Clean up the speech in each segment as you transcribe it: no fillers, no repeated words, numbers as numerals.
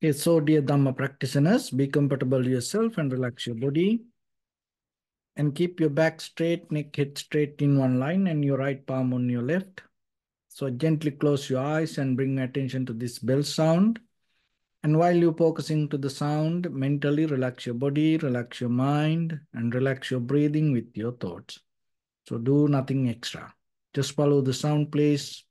Okay, so dear Dharma practitioners, be comfortable yourself and relax your body. And keep your back straight, neck head straight in one line, and your right palm on your left. So gently close your eyes and bring attention to this bell sound. And while you're focusing to the sound, mentally relax your body, relax your mind, and relax your breathing with your thoughts. So do nothing extra. Just follow the sound, please.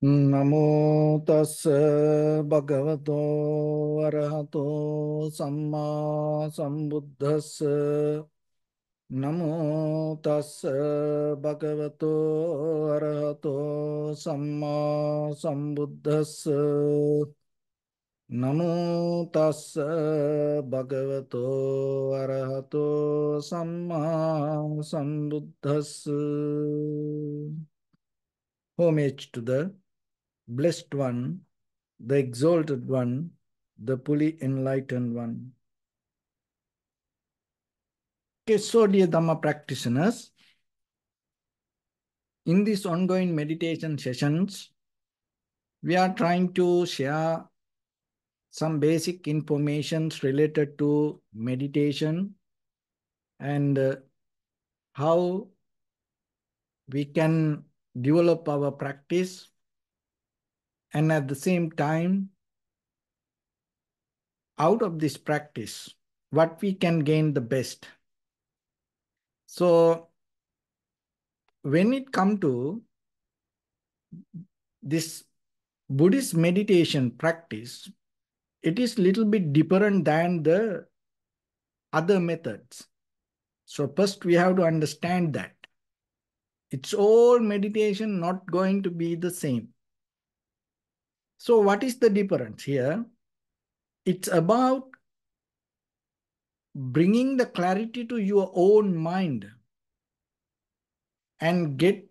Namo tassa bhagavato arahato samma sambuddhassa. Namo tassa bhagavato arahato samma sambuddhassa. Namo tassa bhagavato arahato samma sambuddhassa. Homage to the Blessed One, the Exalted One, the fully enlightened One. Okay, so dear Dhamma practitioners, in these ongoing meditation sessions, we are trying to share some basic information related to meditation and how we can develop our practice, and at the same time, out of this practice, what we can gain the best. So when it comes to this Buddhist meditation practice, it is little bit different than the other methods. So first we have to understand that it's all meditation not going to be the same. So what is the difference here? It's about bringing the clarity to your own mind and get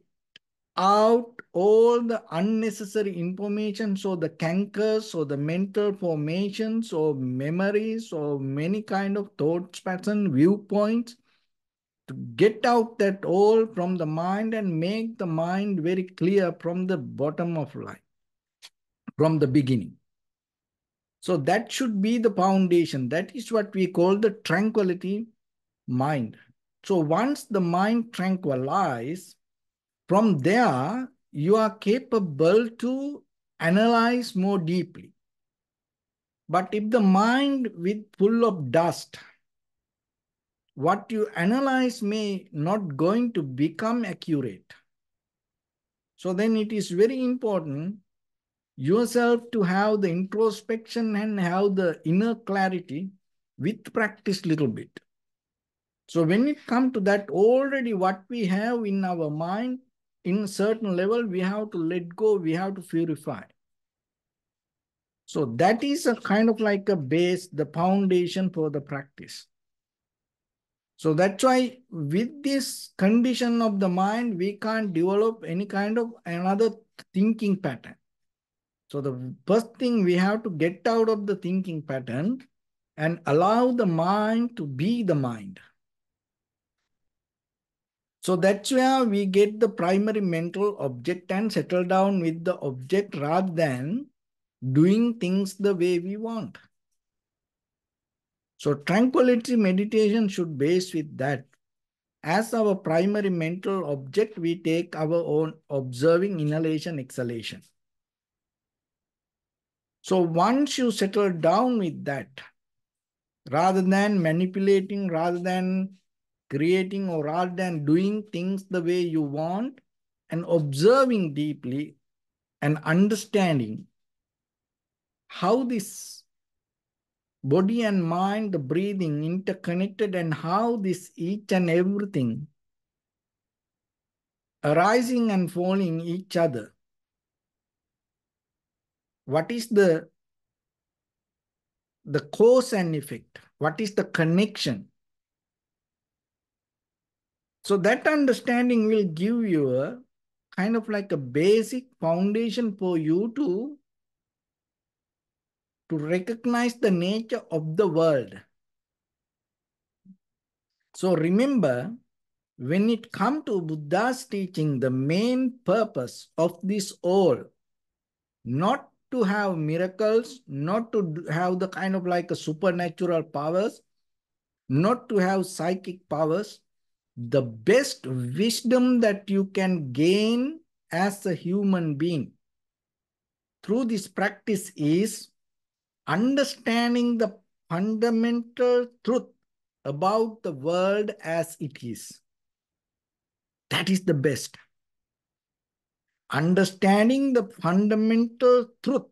out all the unnecessary information, so the cankers or the mental formations or memories or many kind of thoughts, patterns, viewpoints, to get out that all from the mind and make the mind very clear from the bottom of life, from the beginning. So that should be the foundation. That is what we call the tranquility mind. So once the mind tranquilizes, from there, you are capable to analyze more deeply. But if the mind with full of dust, what you analyze may not going to become accurate. So then it is very important yourself to have the introspection and have the inner clarity with practice little bit. So when it comes to that, already what we have in our mind, in a certain level, we have to let go, we have to purify. So that is a kind of like a base, the foundation for the practice. So that's why with this condition of the mind, we can't develop any kind of another thinking pattern. So the first thing, we have to get out of the thinking pattern and allow the mind to be the mind. So that's where we get the primary mental object and settle down with the object rather than doing things the way we want. So tranquility meditation should base with that. As our primary mental object, we take our own observing inhalation, exhalation. So once you settle down with that, rather than manipulating, rather than creating, or rather than doing things the way you want, and observing deeply and understanding how this body and mind, the breathing interconnected, and how this each and everything arising and falling each other. What is the cause and effect? What is the connection? So that understanding will give you a kind of like a basic foundation for you to recognize the nature of the world. So remember, when it comes to Buddha's teaching, the main purpose of this all, not to have miracles, not to have the kind of like a supernatural powers, not to have psychic powers, the best wisdom that you can gain as a human being through this practice is understanding the fundamental truth about the world as it is. That is the best. Understanding the fundamental truth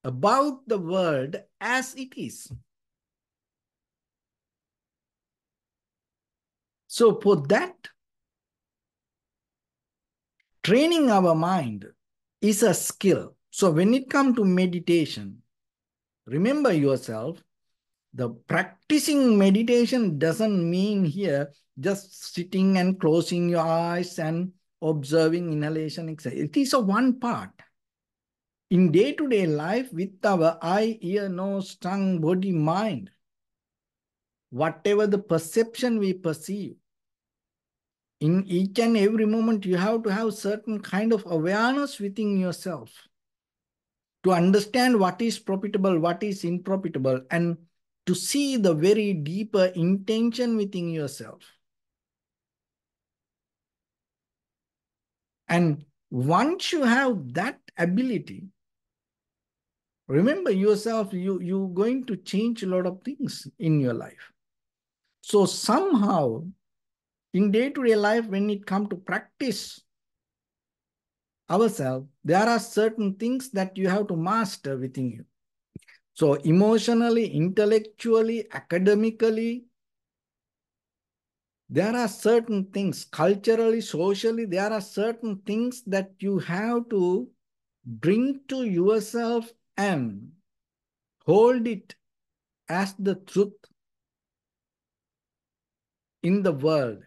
about the world as it is. So for that, training our mind is a skill. So when it comes to meditation, remember yourself, the practicing meditation doesn't mean here just sitting and closing your eyes and observing inhalation, etc. It is a one part. In day-to-day life with our eye, ear, nose, tongue, body, mind, whatever the perception we perceive, in each and every moment, you have to have certain kind of awareness within yourself to understand what is profitable, what is unprofitable, and to see the very deeper intention within yourself. And once you have that ability, remember yourself, you're going to change a lot of things in your life. So somehow, in day-to-day life, when it comes to practice ourselves, there are certain things that you have to master within you. So emotionally, intellectually, academically, there are certain things, culturally, socially, there are certain things that you have to bring to yourself and hold it as the truth in the world.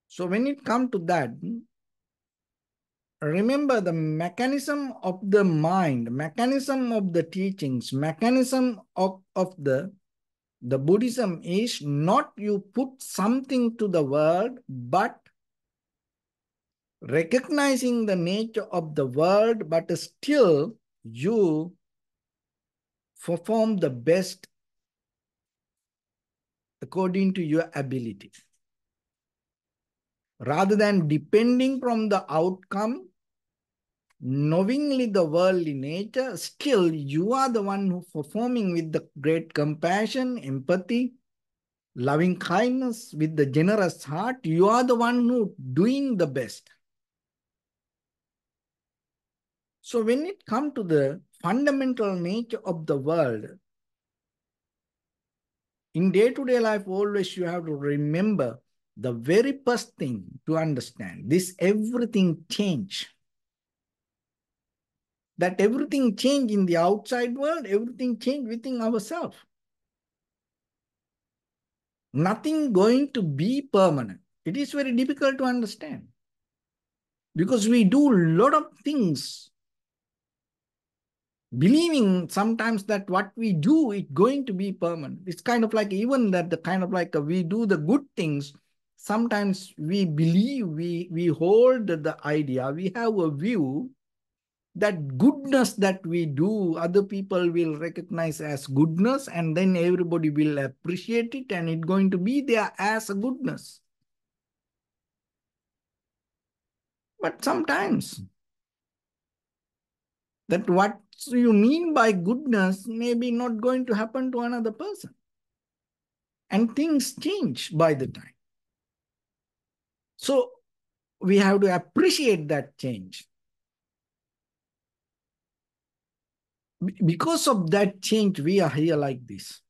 So when it comes to that, remember the mechanism of the mind, mechanism of the teachings, mechanism of the Buddhism is not you put something to the world, but recognizing the nature of the world, but still you perform the best according to your ability. Rather than depending from the outcome, knowingly the worldly nature, still you are the one who performing with the great compassion, empathy, loving kindness, with the generous heart. You are the one who doing the best. So when it comes to the fundamental nature of the world, in day-to-day life, always you have to remember the very first thing to understand, this everything change. That everything change in the outside world, everything change within ourselves. Nothing going to be permanent. It is very difficult to understand. Because we do a lot of things believing sometimes that what we do is going to be permanent. It's kind of like even that the kind of like we do the good things. Sometimes we believe, we hold the idea, we have a view that goodness that we do, other people will recognize as goodness, and then everybody will appreciate it, and it's going to be there as a goodness. But sometimes that what you mean by goodness may be not going to happen to another person. And things change by the time. So we have to appreciate that change. Because of that change, we are here like this.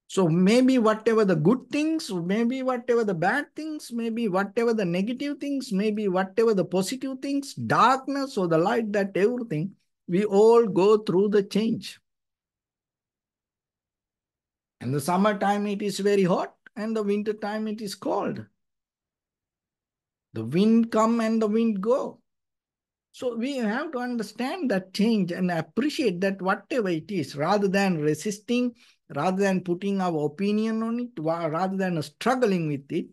So maybe whatever the good things, maybe whatever the bad things, maybe whatever the negative things, maybe whatever the positive things, darkness or the light, that everything, we all go through the change. And the summertime it is very hot, and the winter time it is cold. The wind come and the wind go. So we have to understand that change and appreciate that whatever it is, rather than resisting, rather than putting our opinion on it, rather than struggling with it,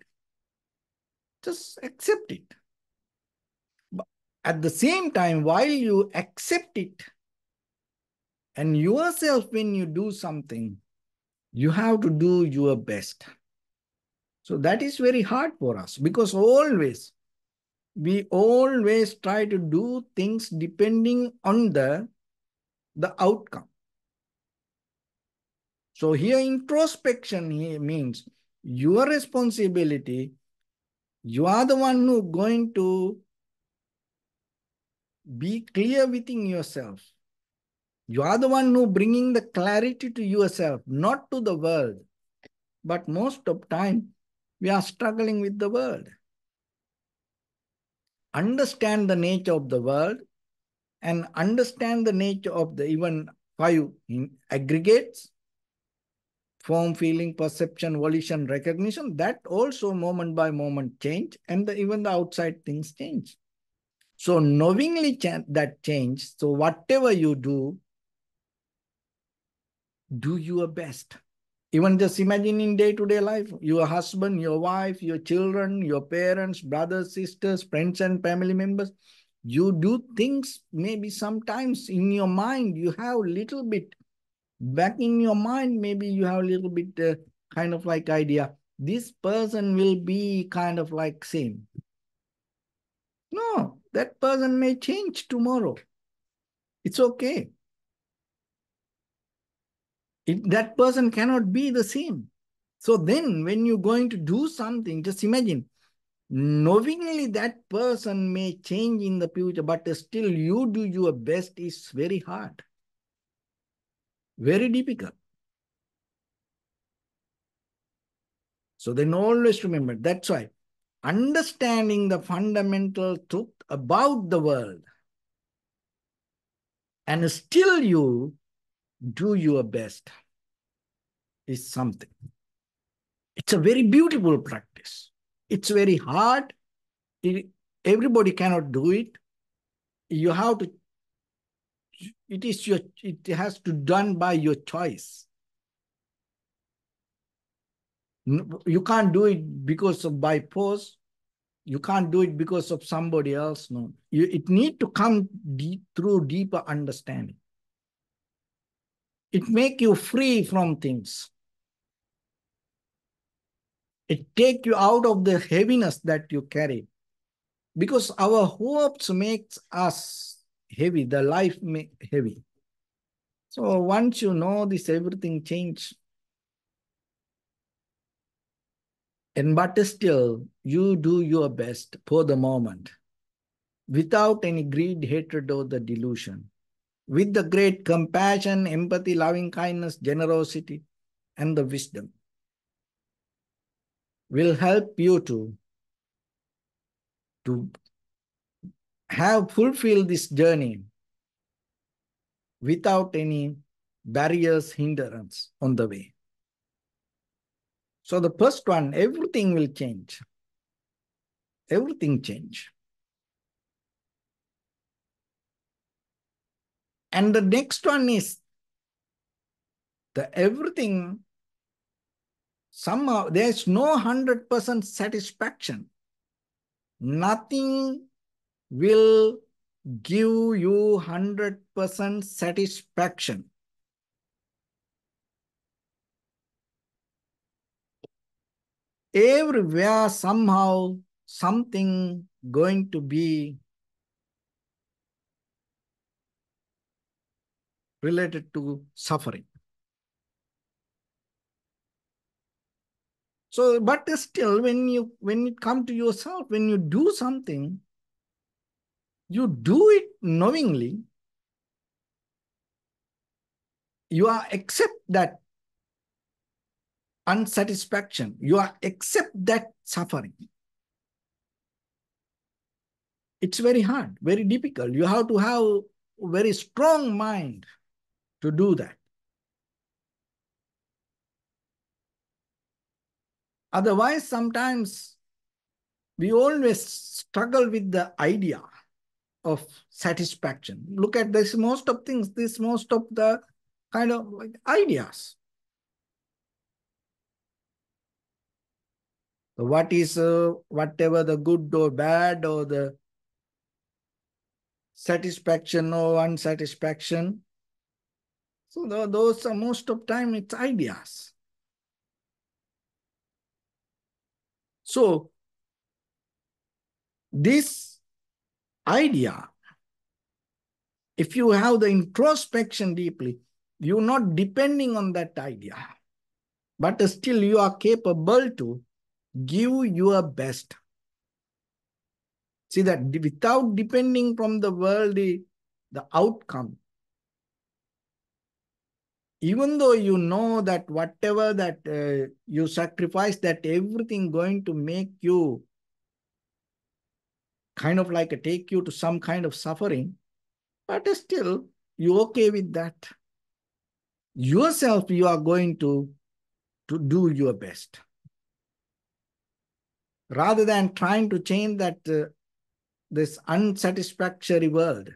just accept it. But at the same time, while you accept it, and yourself, when you do something, you have to do your best. So that is very hard for us, because we always try to do things depending on the outcome. So here introspection here means your responsibility. You are the one who going to be clear within yourself. You are the one who bringing the clarity to yourself, not to the world. But most of time, we are struggling with the world. Understand the nature of the world and understand the nature of the even five aggregates: form, feeling, perception, volition, recognition. That also moment by moment change, and even the outside things change. So knowingly that change, so whatever you do your best. Even just imagine in day-to-day life, your husband, your wife, your children, your parents, brothers, sisters, friends, and family members, you do things maybe sometimes in your mind, you have a little bit, back in your mind, maybe you have a little bit kind of like idea, this person will be kind of like same. No, that person may change tomorrow. It's okay. That person cannot be the same. So then when you're going to do something, just imagine, knowingly that person may change in the future, but still you do your best is very hard, very difficult. So then always remember, that's why understanding the fundamental truth about the world and still you do your best is something. It's a very beautiful practice. It's very hard. Everybody cannot do it. You have to, it has to done by your choice. You can't do it because of by force. You can't do it because of somebody else. No, it need to come through deeper understanding. It make you free from things. It take you out of the heaviness that you carry. Because our hopes makes us heavy, the life make heavy. So once you know this, everything change. And but still, you do your best for the moment, without any greed, hatred, or the delusion, with the great compassion, empathy, loving kindness, generosity, and the wisdom will help you to have fulfilled this journey without any barriers, hindrance on the way. So the first one, everything will change. Everything change. And the next one is the everything, somehow there's no 100% satisfaction. Nothing will give you 100% satisfaction. Everywhere somehow something going to be related to suffering. So, but still, when it come to yourself, when you do something, you do it knowingly. You are accept that unsatisfaction. You are accept that suffering. It's very hard, very difficult. You have to have a very strong mind to do that. Otherwise, sometimes we always struggle with the idea of satisfaction. Look at this, most of things, this most of the kind of like ideas. So what is whatever the good or bad or the satisfaction or unsatisfaction. So those are most of time it's ideas. So this idea, if you have the introspection deeply, you're not depending on that idea, but still you are capable to give your best. See that without depending from the world, the outcome, even though you know that whatever that you sacrifice, that everything going to make you kind of like take you to some kind of suffering, but still you okay with that. Yourself, you are going to do your best. Rather than trying to change that this unsatisfactory world,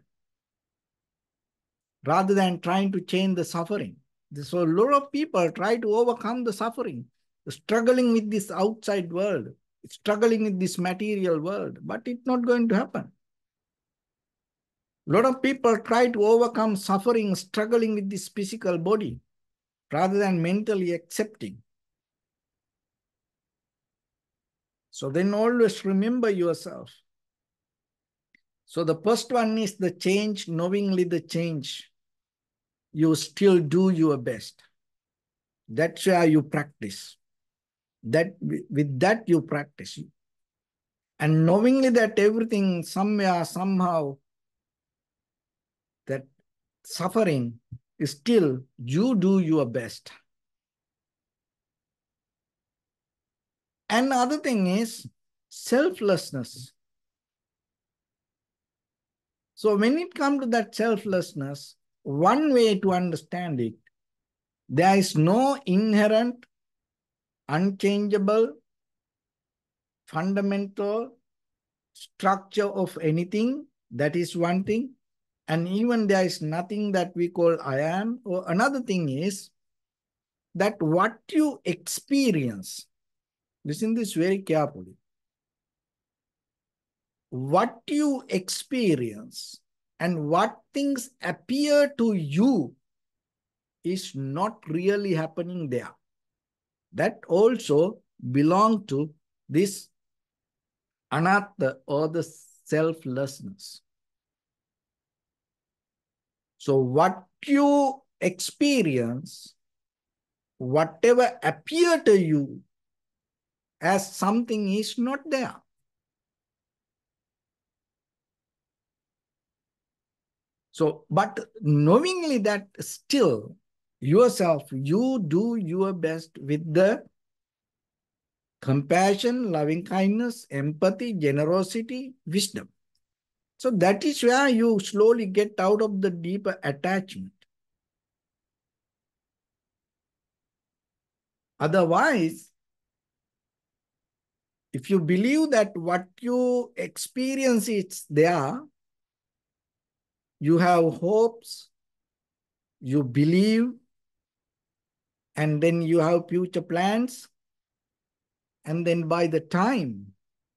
rather than trying to change the suffering. So a lot of people try to overcome the suffering, struggling with this outside world, struggling with this material world, but it's not going to happen. A lot of people try to overcome suffering, struggling with this physical body, rather than mentally accepting. So then always remember yourself. So the first one is the change, knowingly the change. You still do your best. That's where you practice. That with that you practice. And knowingly that everything somewhere, somehow, that suffering is still, you do your best. And the other thing is selflessness. So when it comes to that selflessness, one way to understand it, there is no inherent, unchangeable, fundamental structure of anything. That is one thing. And even there is nothing that we call I am. Or another thing is that what you experience, listen this very carefully, what you experience and what things appear to you is not really happening there. That also belong to this anatta or the selflessness. So what you experience, whatever appear to you as something is not there. So, but knowingly that still yourself, you do your best with the compassion, loving kindness, empathy, generosity, wisdom. So that is where you slowly get out of the deeper attachment. Otherwise, if you believe that what you experience is there, you have hopes, you believe, and then you have future plans. And then by the time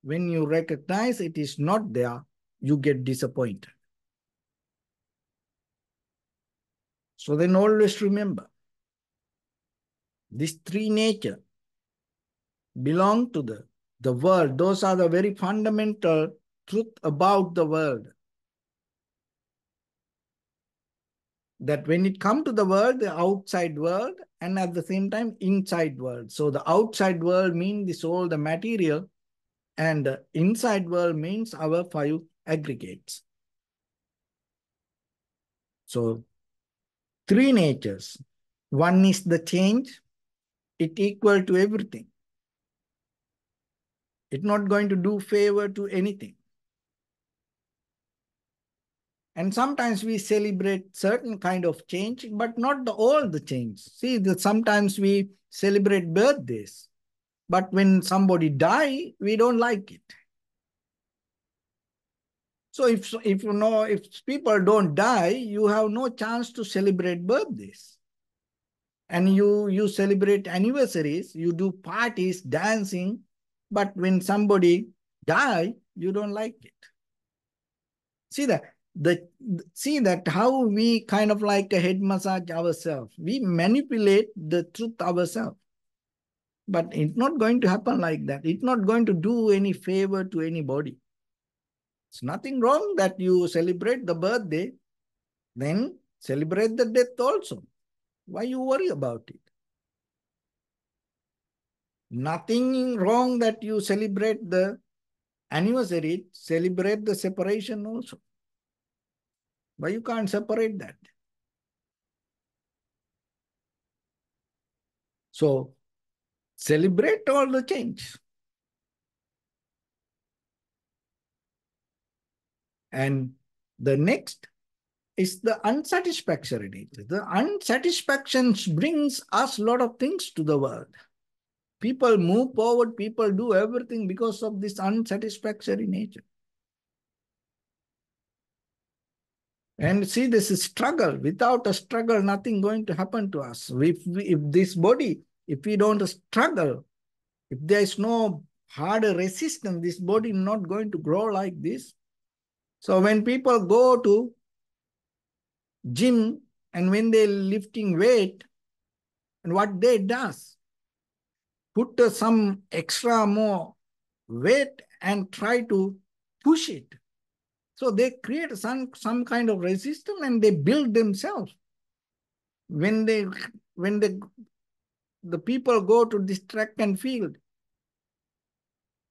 when you recognize it is not there, you get disappointed. So then always remember, these three nature belong to the world. Those are the very fundamental truth about the world. That when it comes to the world, the outside world, and at the same time, inside world. So the outside world means this all the material, and the inside world means our five aggregates. So three natures. One is the change. It equal to everything. It's not going to do favor to anything. And sometimes we celebrate certain kind of change, but not all the change. See, sometimes we celebrate birthdays. But when somebody die, we don't like it. So if you know, if people don't die, you have no chance to celebrate birthdays. And you celebrate anniversaries, you do parties, dancing, but when somebody die, you don't like it. See that the see that how we kind of like a head massage ourselves. We manipulate the truth ourselves. But it's not going to happen like that. It's not going to do any favor to anybody. It's nothing wrong that you celebrate the birthday, then celebrate the death also. Why you worry about it? Nothing wrong that you celebrate the anniversary, celebrate the separation also. Why you can't separate that? So celebrate all the change. And the next is the unsatisfactory. The unsatisfaction brings us a lot of things to the world. People move forward, people do everything because of this unsatisfactory nature. And see, this is struggle. Without a struggle, nothing going to happen to us. If this body, if we don't struggle, if there is no harder resistance, this body is not going to grow like this. So when people go to gym and when they're lifting weight, and what they does, put some extra more weight and try to push it. So they create some kind of resistance and they build themselves. When the people go to this track and field,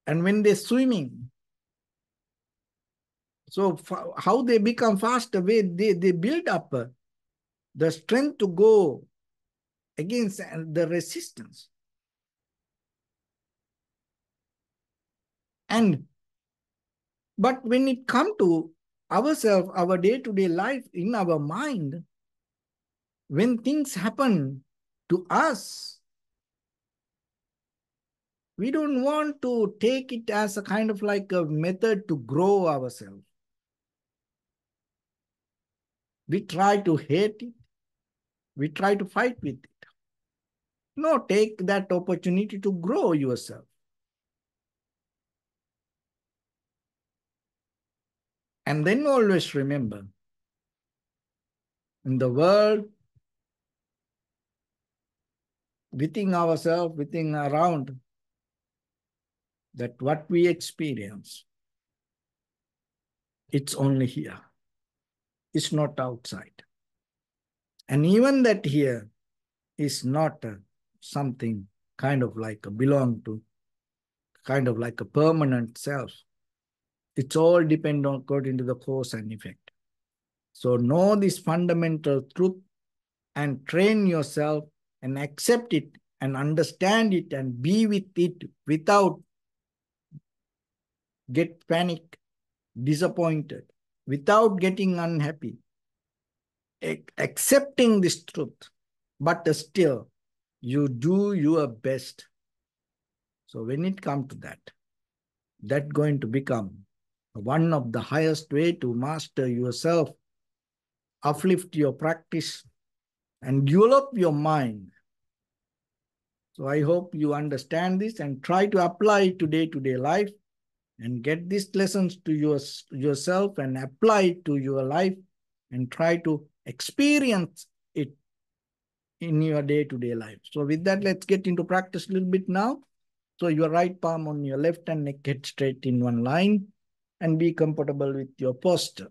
and when they're swimming, so how they become faster, they build up the strength to go against the resistance. And but when it comes to ourselves, our day-to-day life in our mind, when things happen to us, we don't want to take it as a kind of like a method to grow ourselves. We try to hate it. We try to fight with it. No, take that opportunity to grow yourself. And then always remember, in the world, within ourselves, within around, that what we experience, it's only here. It's not outside. And even that here is not something kind of like a belong to, kind of like a permanent self. It's all depend on according to the cause and effect. So know this fundamental truth and train yourself and accept it and understand it and be with it without get panic, disappointed, without getting unhappy, accepting this truth, but still you do your best. So when it comes to that, that's going to become one of the highest way to master yourself, uplift your practice, and develop your mind. So I hope you understand this and try to apply it to day-to-day life and get these lessons to yourself and apply it to your life and try to experience it in your day-to-day life. So with that, let's get into practice a little bit now. So your right palm on your left and neck head straight in one line and be comfortable with your posture.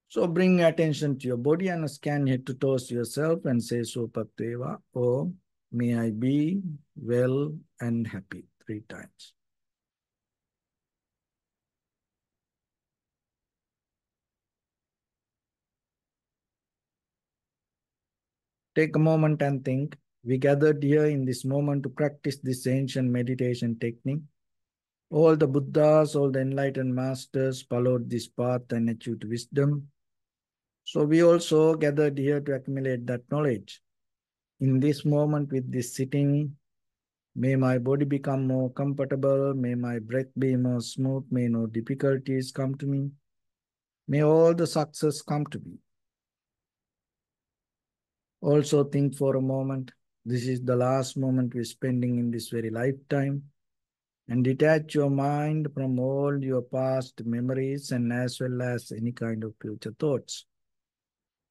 So bring attention to your body and scan head to toes yourself and say Sopateva, or may I be well and happy 3 times. Take a moment and think. We gathered here in this moment to practice this ancient meditation technique. All the Buddhas, all the enlightened masters followed this path and achieved wisdom. So we also gathered here to accumulate that knowledge. In this moment, with this sitting, may my body become more comfortable. May my breath be more smooth. May no difficulties come to me. May all the success come to me. Also, think for a moment. This is the last moment we're spending in this very lifetime. And detach your mind from all your past memories and as well as any kind of future thoughts.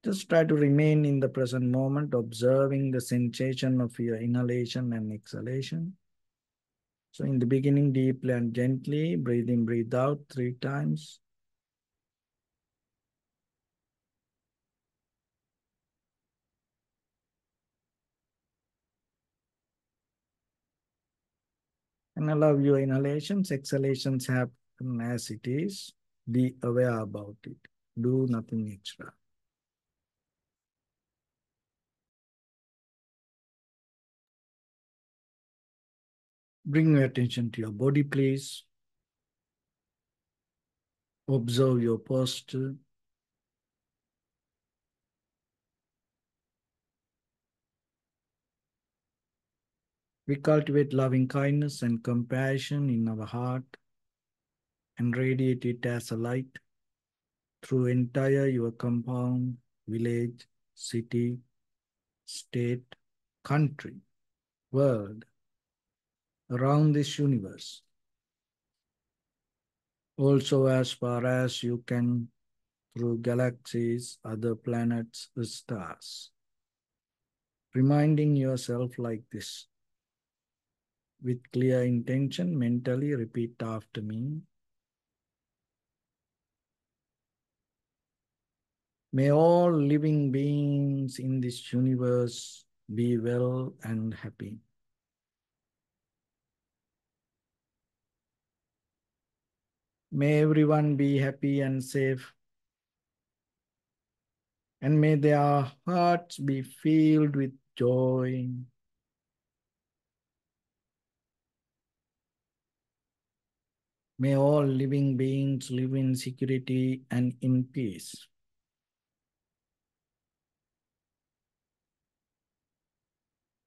Just try to remain in the present moment, observing the sensation of your inhalation and exhalation. So, in the beginning, deeply and gently, breathe in, breathe out 3 times. And allow your inhalations, exhalations happen as it is. Be aware about it. Do nothing extra. Bring your attention to your body, please. Observe your posture. We cultivate loving kindness and compassion in our heart and radiate it as a light through entire your compound, village, city, state, country, world, around this universe. Also as far as you can through galaxies, other planets, stars. Reminding yourself like this. With clear intention, mentally repeat after me. May all living beings in this universe be well and happy. May everyone be happy and safe. And may their hearts be filled with joy. May all living beings live in security and in peace.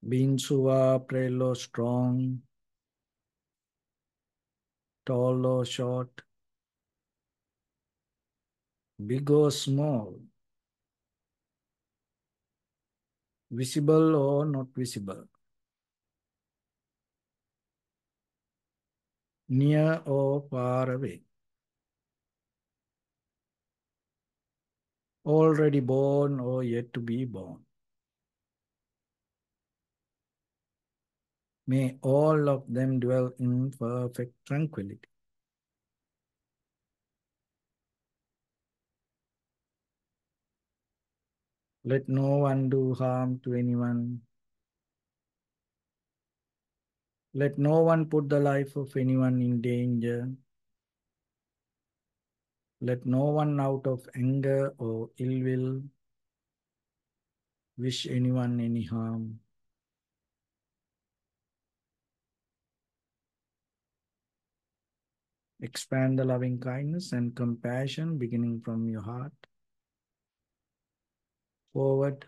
Beings who are frail or strong, tall or short, big or small, visible or not visible, near or far away, already born or yet to be born. May all of them dwell in perfect tranquility. Let no one do harm to anyone. Let no one put the life of anyone in danger. Let no one out of anger or ill will wish anyone any harm. Expand the loving kindness and compassion beginning from your heart forward.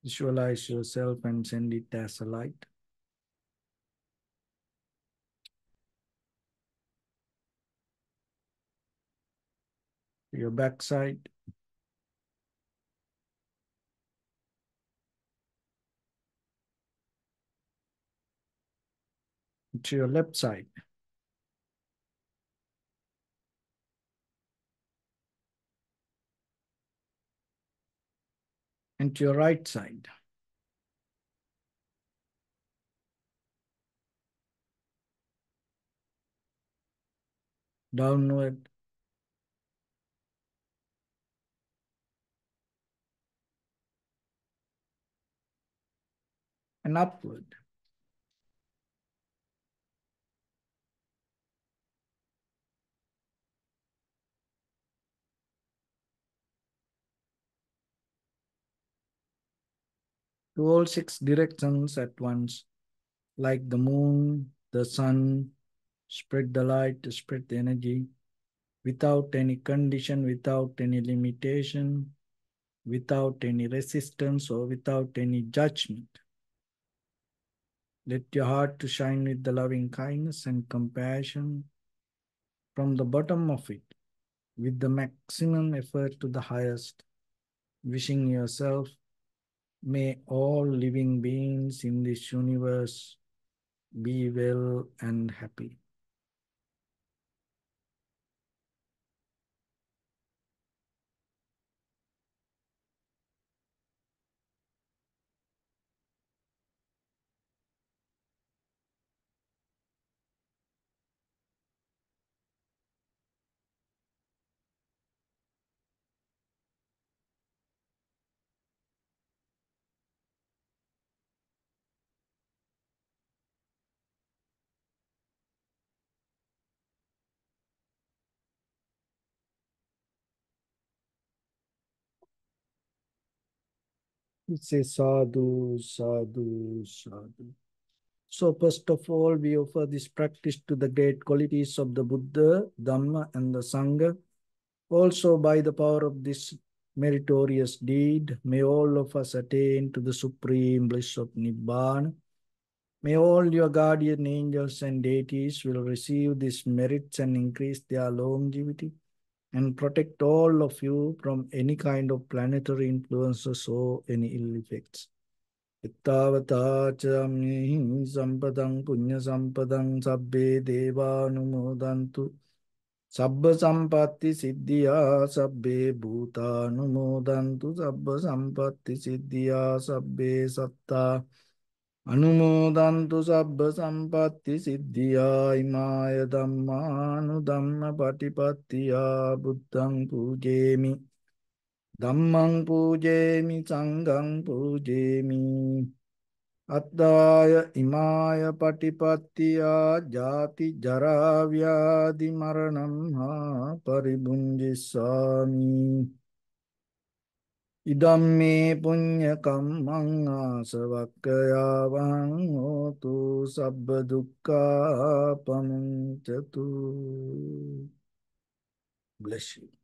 Visualize yourself and send it as a light. To your backside, to your left side, and to your right side. Downward and upward. To all 6 directions at once, like the moon, the sun, spread the light, spread the energy. without any condition, without any limitation, without any resistance, or without any judgment. Let your heart to shine with the loving kindness and compassion from the bottom of it, with the maximum effort to the highest, wishing yourself, may all living beings in this universe be well and happy. We say sadhu, sadhu, sadhu. So, first of all, we offer this practice to the great qualities of the Buddha, Dharma, and the Sangha. Also, by the power of this meritorious deed, may all of us attain to the supreme bliss of Nibbana. May all your guardian angels and deities will receive these merits and increase their longevity and protect all of you from any kind of planetary influences or any ill effects. Ittavata chamyehi sampadang punya sampadang sabbe devanumodantu sabba sampatti siddhya sabbe bhutanumodantu sabba sampatti siddhya sabbe satta anumodantu sabba sampatti siddhya imaya dhammānudhamma patipattiya buddhaṃ pujemi dhammang pujemi sanghang pujemi Addaya imaya patipattiya jati jara vyadi maranam ha paribunjisami idam me punya kammang asavakkayavang hotu sabba dukkha pamuncatu. Bless you.